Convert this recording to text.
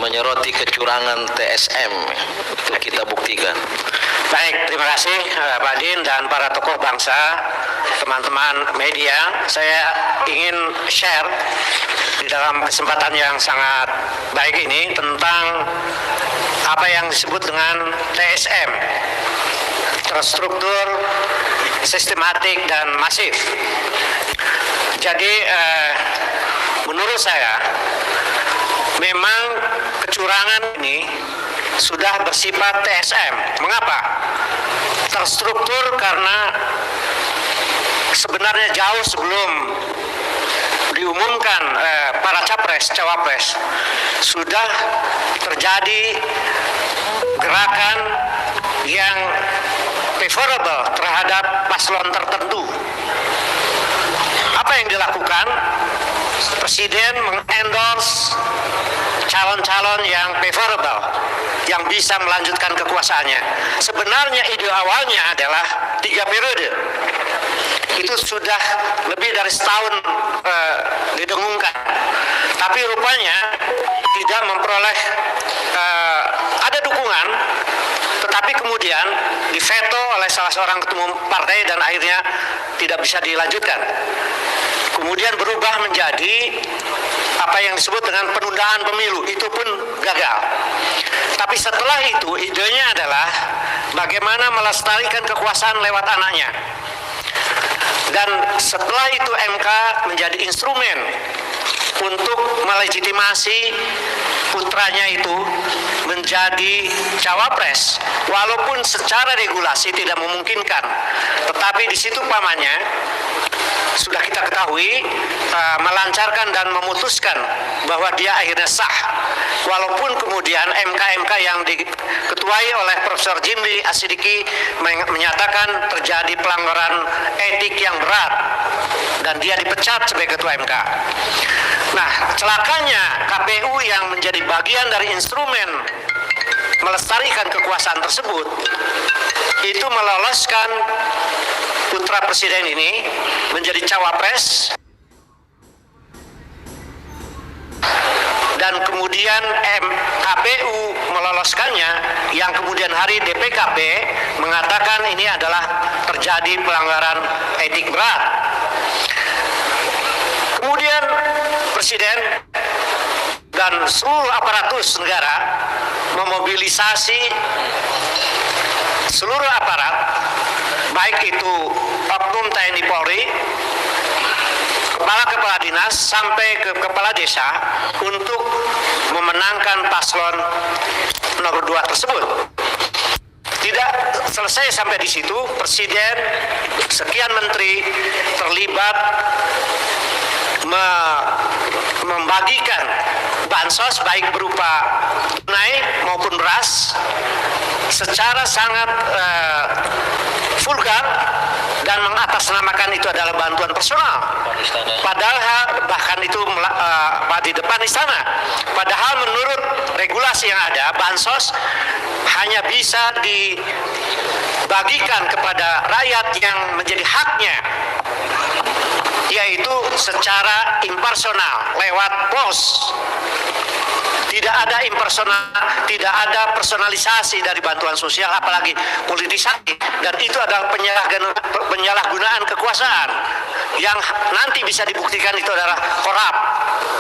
menyoroti kecurangan TSM. Itu kita buktikan. Baik, terima kasih Pak Din dan para tokoh bangsa, teman-teman media. Saya ingin share di dalam kesempatan yang sangat baik ini tentang apa yang disebut dengan TSM, terstruktur, sistematik, dan masif. Jadi menurut saya memang kecurangan ini sudah bersifat TSM. Mengapa? Terstruktur karena sebenarnya jauh sebelum diumumkan para capres-cawapres sudah terjadi gerakan yang favorable terhadap paslon tertentu. Apa yang dilakukan? Presiden mengendorse calon-calon yang favorable, yang bisa melanjutkan kekuasaannya. Sebenarnya ide awalnya adalah 3 periode. Itu sudah lebih dari setahun didengungkan. Tapi rupanya tidak memperoleh ada dukungan, tetapi kemudian diveto oleh salah seorang ketua umum partai dan akhirnya tidak bisa dilanjutkan. Kemudian berubah menjadi apa yang disebut dengan penundaan pemilu, itu pun gagal. Tapi setelah itu idenya adalah bagaimana melestarikan kekuasaan lewat anaknya. Dan setelah itu MK menjadi instrumen untuk melegitimasi putranya itu menjadi cawapres, walaupun secara regulasi tidak memungkinkan. Tetapi di situ pamannya sudah kita ketahui melancarkan dan memutuskan bahwa dia akhirnya sah, walaupun kemudian MK-MK yang diketuai oleh Profesor Jimli Asidiki menyatakan terjadi pelanggaran etik yang berat dan dia dipecat sebagai ketua MK. Nah, celakanya KPU yang menjadi bagian dari instrumen melestarikan kekuasaan tersebut itu meloloskan putra presiden ini menjadi cawapres, dan kemudian KPU meloloskannya, yang kemudian hari DPKP mengatakan ini adalah terjadi pelanggaran etik berat. Kemudian presiden dan seluruh aparatus negara memobilisasi seluruh aparat, baik itu oknum TNI Polri, kepala dinas sampai ke kepala desa untuk memenangkan paslon nomor 2 tersebut. Tidak selesai sampai di situ, presiden, sekian menteri terlibat membagikan bansos baik berupa tunai maupun beras secara sangat vulgar dan mengatasnamakan itu adalah bantuan personal. Padahal bahkan itu di depan istana. Padahal menurut regulasi yang ada, bansos hanya bisa dibagikan kepada rakyat yang menjadi haknya, yaitu secara impersonal lewat pos. Tidak ada impersonal, tidak ada personalisasi dari bantuan sosial, apalagi politisasi, dan itu adalah penyalahgunaan kekuasaan yang nanti bisa dibuktikan itu adalah korup.